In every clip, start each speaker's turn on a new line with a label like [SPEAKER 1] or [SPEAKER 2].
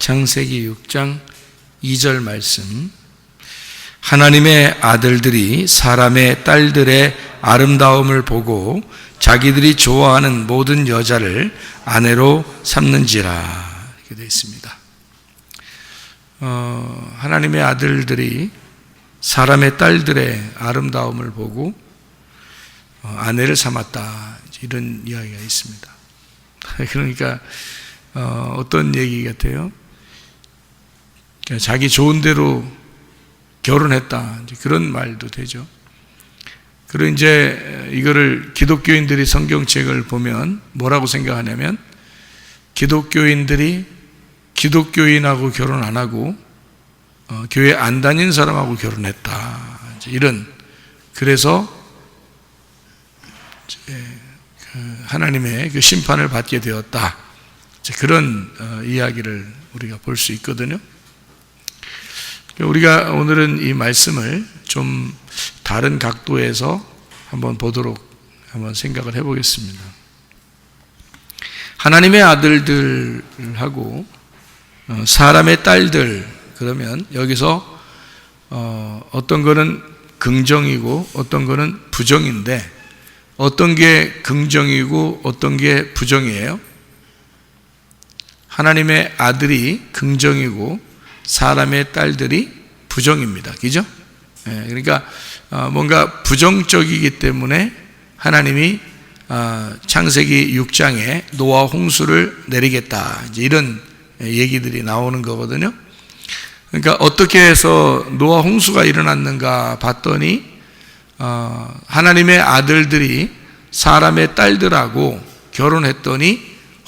[SPEAKER 1] 창세기 6장 2절 말씀. 하나님의 아들들이 사람의 딸들의 아름다움을 보고 자기들이 좋아하는 모든 여자를 아내로 삼는지라. 이렇게 되어 있습니다. 하나님의 아들들이 사람의 딸들의 아름다움을 보고 아내를 삼았다, 이런 이야기가 있습니다. 그러니까 어떤 얘기 같아요? 자기 좋은 대로 결혼했다, 그런 말도 되죠. 그리고 이제 이거를 기독교인들이 성경책을 보면 뭐라고 생각하냐면, 기독교인들이 기독교인하고 결혼 안 하고 교회 안 다닌 사람하고 결혼했다, 이런, 그래서 하나님의 그 심판을 받게 되었다, 그런 이야기를 우리가 볼 수 있거든요. 우리가 오늘은 이 말씀을 좀 다른 각도에서 한번 생각을 해보겠습니다. 하나님의 아들들하고 사람의 딸들, 그러면 여기서 어떤 거는 긍정이고 어떤 거는 부정인데, 어떤 게 긍정이고 어떤 게 부정이에요? 하나님의 아들이 긍정이고 사람의 딸들이 부정입니다. 그죠? 그러니까 뭔가 부정적이기 때문에 하나님이 창세기 6장에 노아 홍수를 내리겠다, 이제 이런 얘기들이 나오는 거거든요. 그러니까 어떻게 해서 노아 홍수가 일어났는가 봤더니 하나님의 아들들이 사람의 딸들하고 결혼했더니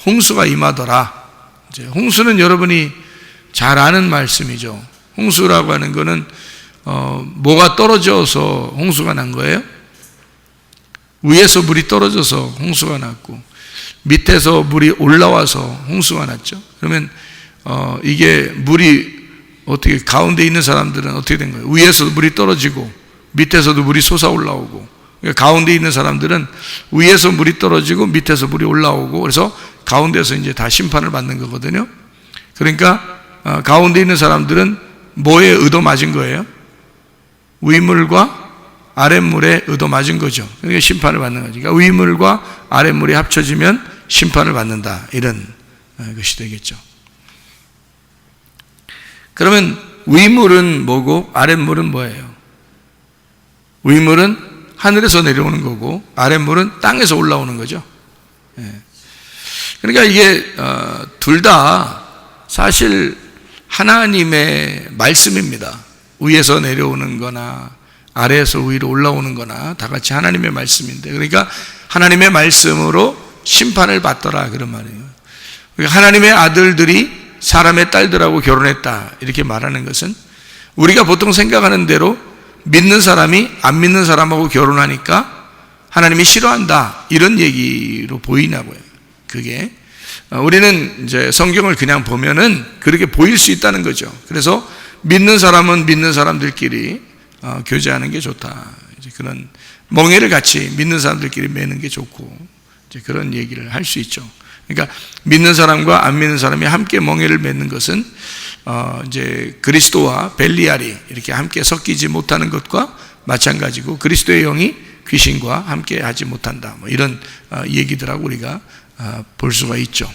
[SPEAKER 1] 홍수가 임하더라. 이제 홍수는 여러분이 잘 아는 말씀이죠. 홍수라고 하는 거는 뭐가 떨어져서 홍수가 난 거예요? 위에서 물이 떨어져서 홍수가 났고 밑에서 물이 올라와서 홍수가 났죠. 그러면 이게 물이 어떻게, 가운데 있는 사람들은 어떻게 된 거예요? 위에서도 물이 떨어지고 밑에서도 물이 솟아 올라오고, 그러니까 가운데 있는 사람들은 위에서 물이 떨어지고 밑에서 물이 올라오고, 그래서 가운데서 이제 다 심판을 받는 거거든요. 그러니까 가운데 있는 사람들은 뭐에 얻어맞은 거예요? 위물과 아랫물에 얻어맞은 거죠. 그러니까 심판을 받는 거죠. 그러니까 위물과 아랫물이 합쳐지면 심판을 받는다, 이런 것이 되겠죠. 그러면 위물은 뭐고 아랫물은 뭐예요? 위물은 하늘에서 내려오는 거고 아랫물은 땅에서 올라오는 거죠. 그러니까 이게 둘 다 사실 하나님의 말씀입니다. 위에서 내려오는 거나 아래에서 위로 올라오는 거나 다 같이 하나님의 말씀인데, 그러니까 하나님의 말씀으로 심판을 받더라, 그런 말이에요. 그러니까 하나님의 아들들이 사람의 딸들하고 결혼했다, 이렇게 말하는 것은 우리가 보통 생각하는 대로 믿는 사람이 안 믿는 사람하고 결혼하니까 하나님이 싫어한다, 이런 얘기로 보이냐고요. 그게 우리는 이제 성경을 그냥 보면은 그렇게 보일 수 있다는 거죠. 그래서 믿는 사람은 믿는 사람들끼리 교제하는 게 좋다, 이제 그런 멍에를 같이 믿는 사람들끼리 매는 게 좋고, 이제 그런 얘기를 할 수 있죠. 그러니까 믿는 사람과 안 믿는 사람이 함께 멍에를 맺는 것은 이제 그리스도와 벨리알이 이렇게 함께 섞이지 못하는 것과 마찬가지고, 그리스도의 영이 귀신과 함께 하지 못한다, 뭐 이런 얘기들하고 우리가 볼 수가 있죠.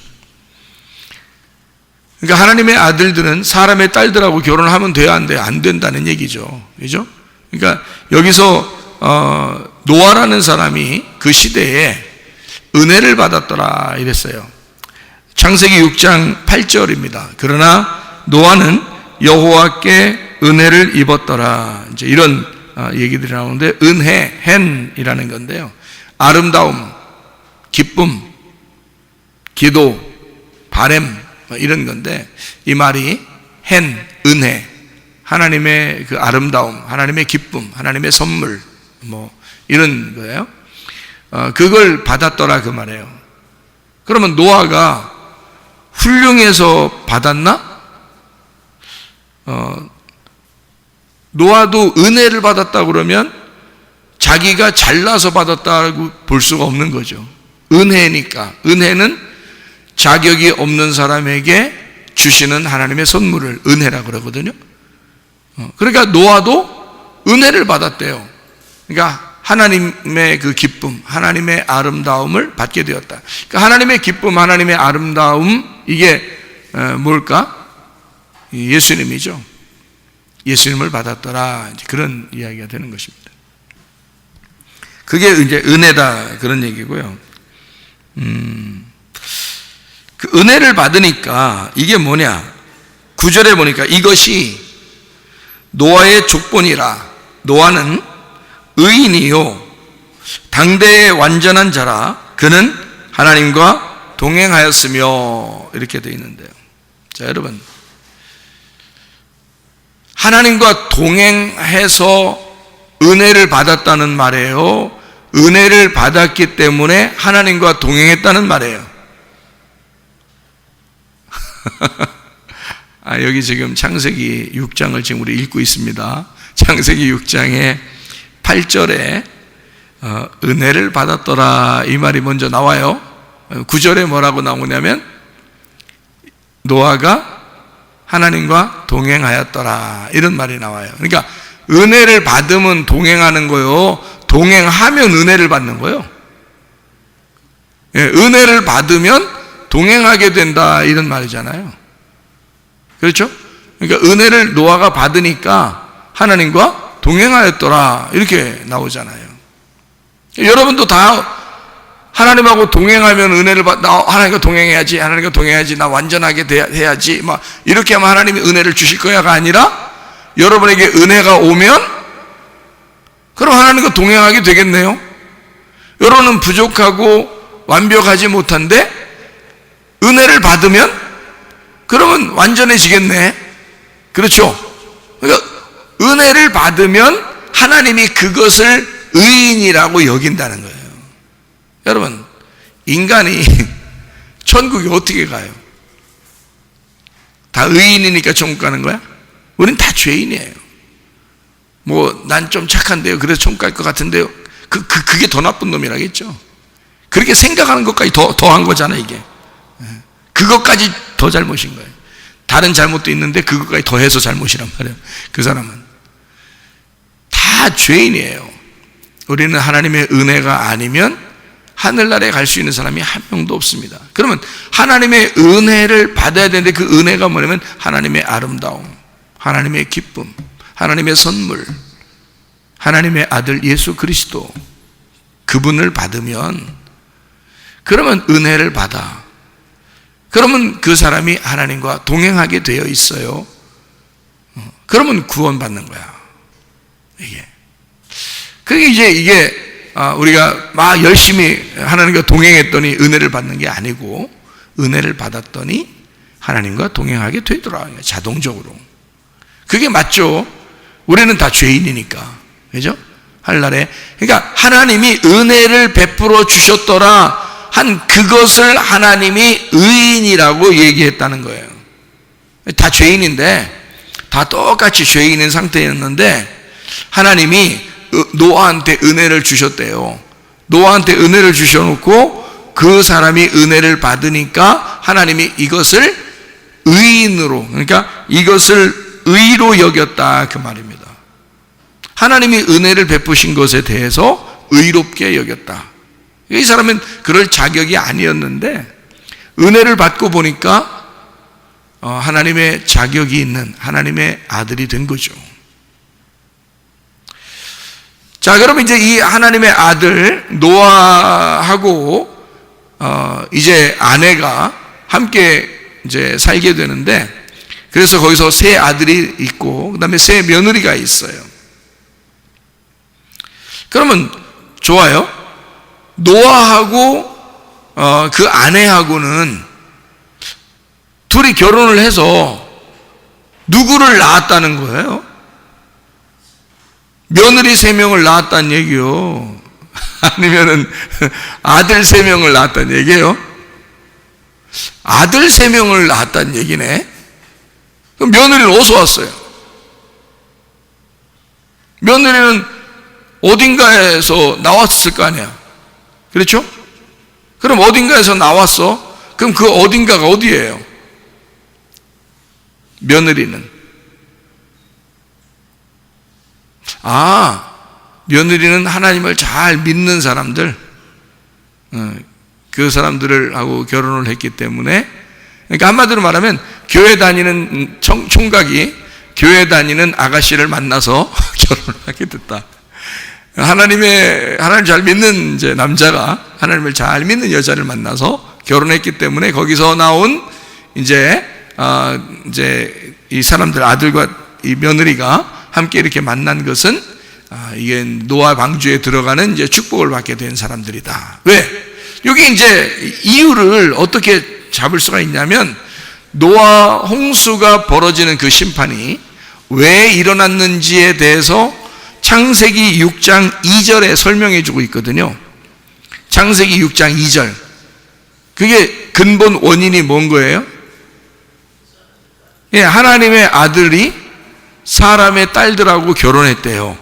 [SPEAKER 1] 그러니까 하나님의 아들들은 사람의 딸들하고 결혼하면 돼야 하는데 안 된다는 얘기죠. 그죠? 그러니까 여기서 노아라는 사람이 그 시대에 은혜를 받았더라, 이랬어요. 창세기 6장 8절입니다. 그러나 노아는 여호와께 은혜를 입었더라, 이제 이런 얘기들이 나오는데, 은혜, 헨이라는 건데요, 아름다움, 기쁨, 기도, 바램, 이런 건데, 이 말이 헨, 은혜, 하나님의 그 아름다움, 하나님의 기쁨, 하나님의 선물, 뭐 이런 거예요. 그걸 받았더라, 그 말이에요. 그러면 노아가 훌륭해서 받았나? 노아도 은혜를 받았다 그러면 자기가 잘나서 받았다고 볼 수가 없는 거죠. 은혜니까. 은혜는 자격이 없는 사람에게 주시는 하나님의 선물을 은혜라 그러거든요. 그러니까 노아도 은혜를 받았대요. 그러니까 하나님의 그 기쁨, 하나님의 아름다움을 받게 되었다. 그러니까 하나님의 기쁨, 하나님의 아름다움, 이게 뭘까? 예수님이죠. 예수님을 받았더라. 이제 그런 이야기가 되는 것입니다. 그게 이제 은혜다, 그런 얘기고요. 그 은혜를 받으니까 이게 뭐냐? 9절에 보니까 이것이 노아의 족본이라. 노아는 의인이요 당대의 완전한 자라. 그는 하나님과 동행하였으며, 이렇게 되어 있는데요. 자, 여러분, 하나님과 동행해서 은혜를 받았다는 말이에요? 은혜를 받았기 때문에 하나님과 동행했다는 말이에요? 여기 지금 창세기 6장을 지금 우리 읽고 있습니다. 창세기 6장에 8절에 은혜를 받았더라, 이 말이 먼저 나와요. 9절에 뭐라고 나오냐면 노아가 하나님과 동행하였더라, 이런 말이 나와요. 그러니까 은혜를 받으면 동행하는 거요, 동행하면 은혜를 받는 거예요. 은혜를 받으면 동행하게 된다, 이런 말이잖아요. 그렇죠? 그러니까 은혜를 노아가 받으니까 하나님과 동행하였더라, 이렇게 나오잖아요. 여러분도 다 하나님하고 동행하면 은혜를 하나님과 동행해야지, 하나님과 동행해야지, 나 완전하게 해야지, 막 이렇게 하면 하나님이 은혜를 주실 거야가 아니라, 여러분에게 은혜가 오면 그럼 하나님과 동행하게 되겠네요. 여러분은 부족하고 완벽하지 못한데 은혜를 받으면 그러면 완전해지겠네. 그렇죠? 그러니까 은혜를 받으면 하나님이 그것을 의인이라고 여긴다는 거예요. 여러분, 인간이 천국에 어떻게 가요? 다 의인이니까 천국 가는 거야? 우린 다 죄인이에요. 뭐 난 좀 착한데요, 그래서 천국 갈 것 같은데요, 그게 더 나쁜 놈이라겠죠. 그렇게 생각하는 것까지 더한 거잖아, 이게. 그것까지 더 잘못인 거예요. 다른 잘못도 있는데 그것까지 더해서 잘못이란 말이에요. 그 사람은 다 죄인이에요. 우리는 하나님의 은혜가 아니면 하늘나라에 갈 수 있는 사람이 한 명도 없습니다. 그러면 하나님의 은혜를 받아야 되는데, 그 은혜가 뭐냐면 하나님의 아름다움, 하나님의 기쁨, 하나님의 선물, 하나님의 아들 예수 그리스도, 그분을 받으면, 그러면 은혜를 받아. 그러면 그 사람이 하나님과 동행하게 되어 있어요. 그러면 구원받는 거야, 이게. 그게 이게 우리가 막 열심히 하나님과 동행했더니 은혜를 받는 게 아니고, 은혜를 받았더니 하나님과 동행하게 되더라, 자동적으로. 그게 맞죠? 우리는 다 죄인이니까, 그죠? 하늘날에. 그러니까 하나님이 은혜를 베풀어 주셨더라 한 그것을 하나님이 의인이라고 얘기했다는 거예요. 다 죄인인데, 다 똑같이 죄인인 상태였는데 하나님이 노아한테 은혜를 주셨대요. 노아한테 은혜를 주셔놓고 그 사람이 은혜를 받으니까 하나님이 이것을 의인으로, 그러니까 이것을 의로 여겼다, 그 말입니다. 하나님이 은혜를 베푸신 것에 대해서 의롭게 여겼다. 이 사람은 그럴 자격이 아니었는데 은혜를 받고 보니까 하나님의 자격이 있는 하나님의 아들이 된 거죠. 자, 그러면 이제 이 하나님의 아들 노아하고 이제 아내가 함께 이제 살게 되는데, 그래서 거기서 세 아들이 있고 그 다음에 세 며느리가 있어요. 그러면 좋아요. 노아하고 그 아내하고는 둘이 결혼을 해서 누구를 낳았다는 거예요? 며느리 3명을 낳았다는 얘기요. 아니면은 아들 3명을 낳았다는 얘기예요? 아들 3명을 낳았다는 얘기네. 그럼 며느리는 어디서 왔어요? 며느리는 어딘가에서 나왔을 거 아니야. 그렇죠? 그럼 어딘가에서 나왔어? 그럼 그 어딘가가 어디예요? 며느리는 며느리는 하나님을 잘 믿는 사람들, 그 사람들을 하고 결혼을 했기 때문에, 그러니까 한마디로 말하면 교회 다니는 총각이 교회 다니는 아가씨를 만나서 결혼을 하게 됐다. 하나님을 잘 믿는 이제 남자가 하나님을 잘 믿는 여자를 만나서 결혼했기 때문에 거기서 나온 이제 이 사람들 아들과 이 며느리가 함께 이렇게 만난 것은 이게 노아 방주에 들어가는 이제 축복을 받게 된 사람들이다. 왜? 여기 이제 이유를 어떻게 잡을 수가 있냐면 노아 홍수가 벌어지는 그 심판이 왜 일어났는지에 대해서 창세기 6장 2절에 설명해 주고 있거든요. 창세기 6장 2절. 그게 근본 원인이 뭔 거예요? 예, 하나님의 아들이 사람의 딸들하고 결혼했대요.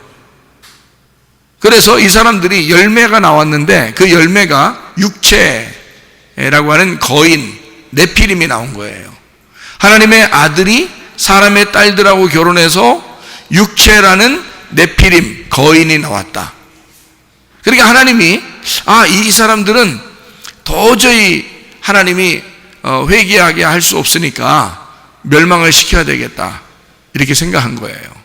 [SPEAKER 1] 그래서 이 사람들이 열매가 나왔는데 그 열매가 육체라고 하는 거인 네피림이 나온 거예요. 하나님의 아들이 사람의 딸들하고 결혼해서 육체라는 네피림 거인이 나왔다. 그러니까 하나님이 이 사람들은 도저히 하나님이 회개하게 할 수 없으니까 멸망을 시켜야 되겠다 이렇게 생각한 거예요.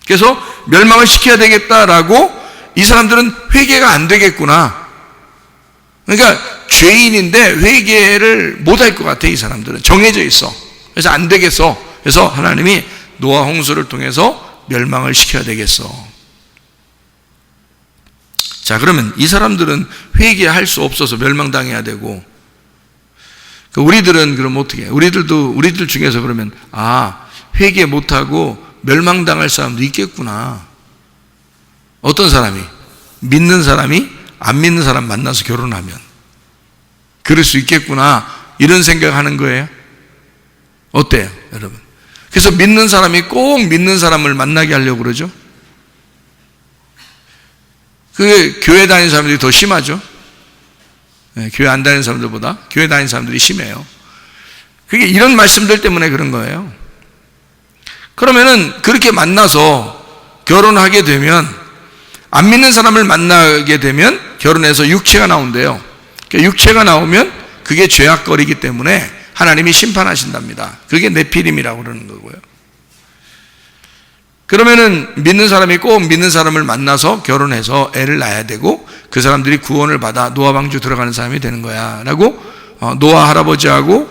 [SPEAKER 1] 그래서 멸망을 시켜야 되겠다라고 이 사람들은 회개가 안 되겠구나. 그러니까 죄인인데 회개를 못할 것 같아. 이 사람들은 정해져 있어. 그래서 안 되겠어. 그래서 하나님이 노아 홍수를 통해서 멸망을 시켜야 되겠어. 자, 그러면 이 사람들은 회개할 수 없어서 멸망당해야 되고, 우리들은 그럼 어떻게 해? 우리들 중에서 그러면 회개 못하고 멸망당할 사람도 있겠구나. 어떤 사람이? 믿는 사람이 안 믿는 사람 만나서 결혼하면 그럴 수 있겠구나 이런 생각하는 거예요. 어때요, 여러분? 그래서 믿는 사람이 꼭 믿는 사람을 만나게 하려고 그러죠. 그게 교회 다니는 사람들이 더 심하죠. 교회 안 다니는 사람들보다 교회 다니는 사람들이 심해요. 그게 이런 말씀들 때문에 그런 거예요. 그러면은 그렇게 만나서 결혼하게 되면 안 믿는 사람을 만나게 되면 결혼해서 육체가 나온대요. 육체가 나오면 그게 죄악거리기 때문에 하나님이 심판하신답니다. 그게 네피림이라고 그러는 거고요. 그러면은 믿는 사람이 꼭 믿는 사람을 만나서 결혼해서 애를 낳아야 되고 그 사람들이 구원을 받아 노아 방주 들어가는 사람이 되는 거야라고 노아 할아버지하고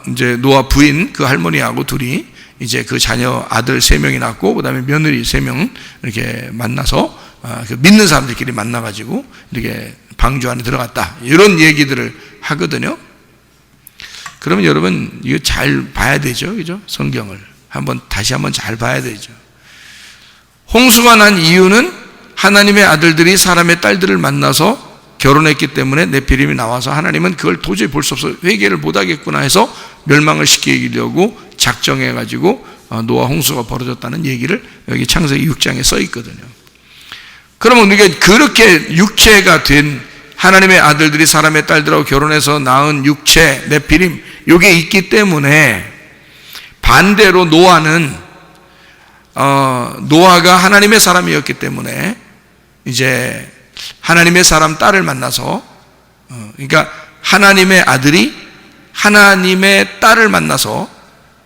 [SPEAKER 1] 이제 노아 부인 그 할머니하고 둘이 이제 그 자녀 아들 3명이 낳고 그다음에 며느리 3명 이렇게 만나서 그 믿는 사람들끼리 만나가지고 이렇게 방주 안에 들어갔다 이런 얘기들을 하거든요. 그러면 여러분 이거 잘 봐야 되죠, 그죠? 성경을 다시 한번 잘 봐야 되죠. 홍수가 난 이유는 하나님의 아들들이 사람의 딸들을 만나서 결혼했기 때문에 네피림이 나와서 하나님은 그걸 도저히 볼 수 없어 회개를 못하겠구나 해서 멸망을 시키려고 작정해가지고 노아 홍수가 벌어졌다는 얘기를 여기 창세기 6장에 써 있거든요. 그러면 우리가 그렇게 육체가 된 하나님의 아들들이 사람의 딸들하고 결혼해서 낳은 육체 네피림 이게 있기 때문에 반대로 노아가 하나님의 사람이었기 때문에 이제 하나님의 사람 딸을 만나서 그러니까 하나님의 아들이 하나님의 딸을 만나서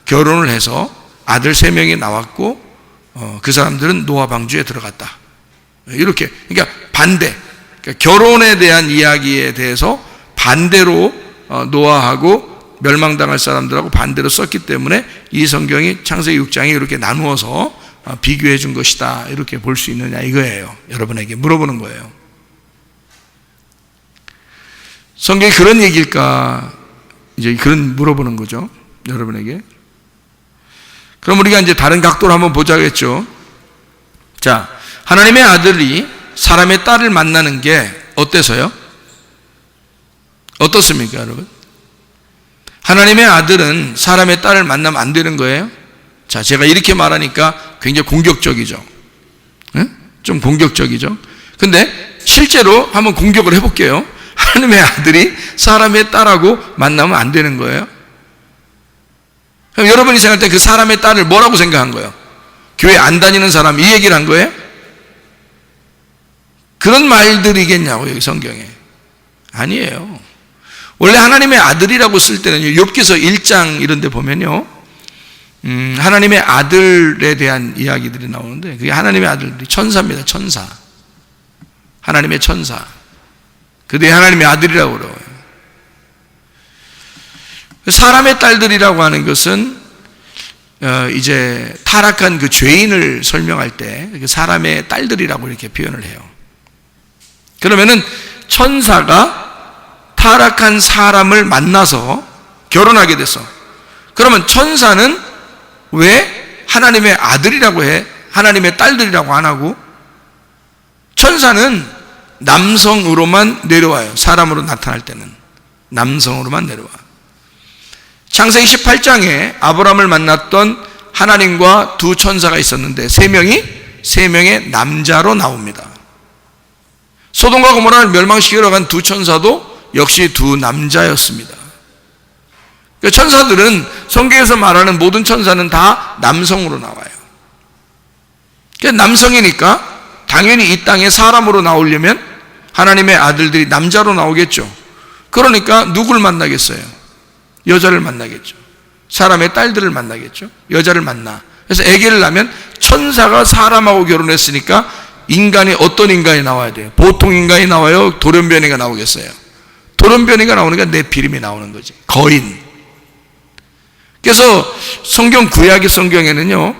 [SPEAKER 1] 결혼을 해서 아들 3명이 나왔고 그 사람들은 노아 방주에 들어갔다. 이렇게 그러니까 반대 그러니까 결혼에 대한 이야기에 대해서 반대로 노아하고 멸망당할 사람들하고 반대로 썼기 때문에 이 성경이 창세기 6장이 이렇게 나누어서 비교해 준 것이다 이렇게 볼 수 있느냐 이거예요. 여러분에게 물어보는 거예요. 성경이 그런 얘기일까 이제 그런 물어보는 거죠, 여러분에게. 그럼 우리가 이제 다른 각도로 한번 보자겠죠. 자, 하나님의 아들이 사람의 딸을 만나는 게 어때서요? 어떻습니까, 여러분? 하나님의 아들은 사람의 딸을 만나면 안 되는 거예요? 자, 제가 이렇게 말하니까 굉장히 공격적이죠. 좀 공격적이죠. 근데 실제로 한번 공격을 해볼게요. 하나님의 아들이 사람의 딸하고 만나면 안 되는 거예요? 그럼 여러분이 생각할 때 그 사람의 딸을 뭐라고 생각한 거예요? 교회 안 다니는 사람, 이 얘기를 한 거예요? 그런 말들이겠냐고 여기 성경에. 아니에요. 원래 하나님의 아들이라고 쓸 때는 욥기서 1장 이런 데 보면요, 하나님의 아들에 대한 이야기들이 나오는데 그게 하나님의 아들들이 천사입니다. 천사. 하나님의 천사. 그들이 하나님의 아들이라고 그래요. 사람의 딸들이라고 하는 것은 이제 타락한 그 죄인을 설명할 때 사람의 딸들이라고 이렇게 표현을 해요. 그러면은 천사가 타락한 사람을 만나서 결혼하게 됐어. 그러면 천사는 왜 하나님의 아들이라고 해? 하나님의 딸들이라고 안 하고? 천사는 남성으로만 내려와요. 사람으로 나타날 때는 남성으로만 내려와. 창세기 18장에 아브라함을 만났던 하나님과 두 천사가 있었는데 세 명의 남자로 나옵니다. 소돔과 고모라를 멸망시키러 간 두 천사도 역시 두 남자였습니다. 천사들은 성경에서 말하는 모든 천사는 다 남성으로 나와요. 남성이니까 당연히 이 땅에 사람으로 나오려면 하나님의 아들들이 남자로 나오겠죠. 그러니까 누굴 만나겠어요? 여자를 만나겠죠. 사람의 딸들을 만나겠죠. 여자를 만나. 그래서 아기를 낳으면 천사가 사람하고 결혼했으니까 인간이 어떤 인간이 나와야 돼요? 보통 인간이 나와요? 돌연변이가 나오겠어요? 돌연변이가 나오니까 네피림이 나오는 거지. 거인. 그래서 성경 구약의 성경에는요,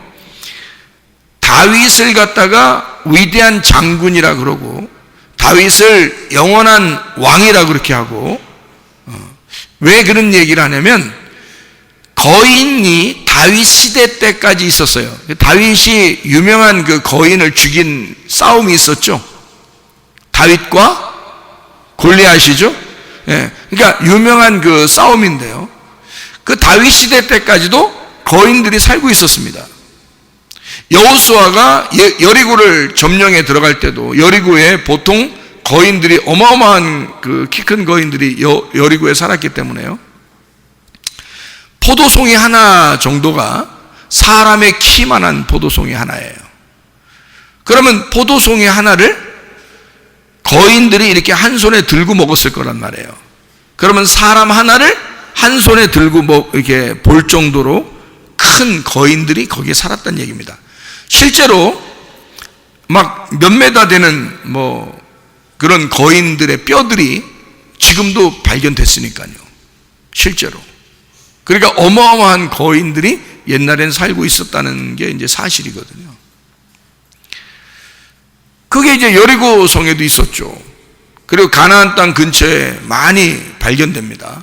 [SPEAKER 1] 다윗을 갖다가 위대한 장군이라 그러고 다윗을 영원한 왕이라 그렇게 하고, 왜 그런 얘기를 하냐면 거인이 다윗 시대 때까지 있었어요. 다윗이 유명한 그 거인을 죽인 싸움이 있었죠. 다윗과 골리앗이죠. 예, 그러니까 유명한 그 싸움인데요, 그 다윗 시대 때까지도 거인들이 살고 있었습니다. 여호수아가 여리고를 점령해 들어갈 때도 여리고에 보통 거인들이, 어마어마한 그 키 큰 거인들이 여리고에 살았기 때문에요, 포도송이 하나 정도가 사람의 키만한 포도송이 하나예요. 그러면 포도송이 하나를 거인들이 이렇게 한 손에 들고 먹었을 거란 말이에요. 그러면 사람 하나를 한 손에 들고 이렇게 볼 정도로 큰 거인들이 거기에 살았다는 얘기입니다. 실제로 막 몇 메다 되는 그런 거인들의 뼈들이 지금도 발견됐으니까요. 실제로. 그러니까 어마어마한 거인들이 옛날엔 살고 있었다는 게 이제 사실이거든요. 그게 이제 여리고 성에도 있었죠. 그리고 가나안 땅 근처에 많이 발견됩니다.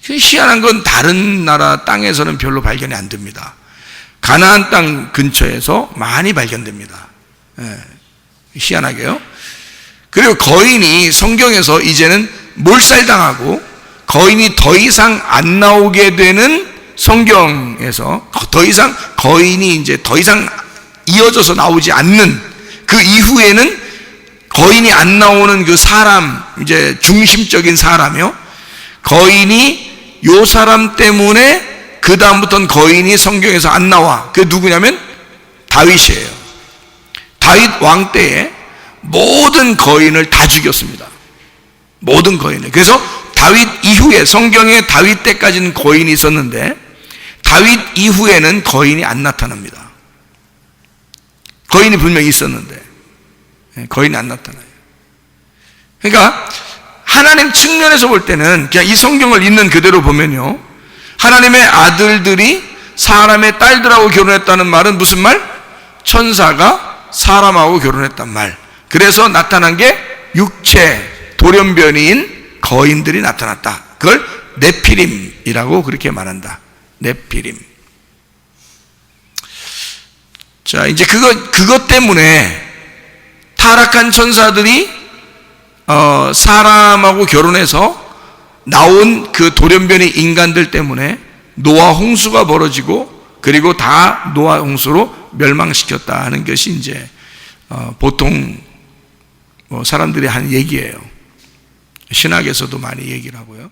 [SPEAKER 1] 희한한 건 다른 나라 땅에서는 별로 발견이 안 됩니다. 가나안 땅 근처에서 많이 발견됩니다. 예, 희한하게요. 그리고 거인이 성경에서 이제는 몰살당하고 거인이 더 이상 안 나오게 되는, 성경에서 더 이상 거인이 이제 더 이상 이어져서 나오지 않는 그 이후에는 거인이 안 나오는 그 사람, 이제 중심적인 사람이요, 거인이 요 사람 때문에 그 다음부터는 거인이 성경에서 안 나와. 그게 누구냐면 다윗이에요. 다윗 왕 때에 모든 거인을 다 죽였습니다. 모든 거인을. 그래서 다윗 이후에, 성경에 다윗 때까지는 거인이 있었는데 다윗 이후에는 거인이 안 나타납니다. 거인이 분명히 있었는데 거인이 안 나타나요. 그러니까 하나님 측면에서 볼 때는 그냥 이 성경을 있는 그대로 보면요, 하나님의 아들들이 사람의 딸들하고 결혼했다는 말은 무슨 말? 천사가 사람하고 결혼했단 말. 그래서 나타난 게 육체, 돌연변이인 거인들이 나타났다. 그걸 네피림이라고 그렇게 말한다. 네피림. 자, 이제 그것 때문에 타락한 천사들이 사람하고 결혼해서 나온 그 돌연변이 인간들 때문에 노아 홍수가 벌어지고, 그리고 다 노아 홍수로 멸망시켰다 하는 것이 이제 보통 사람들이 하는 얘기예요. 신학에서도 많이 얘기를 하고요.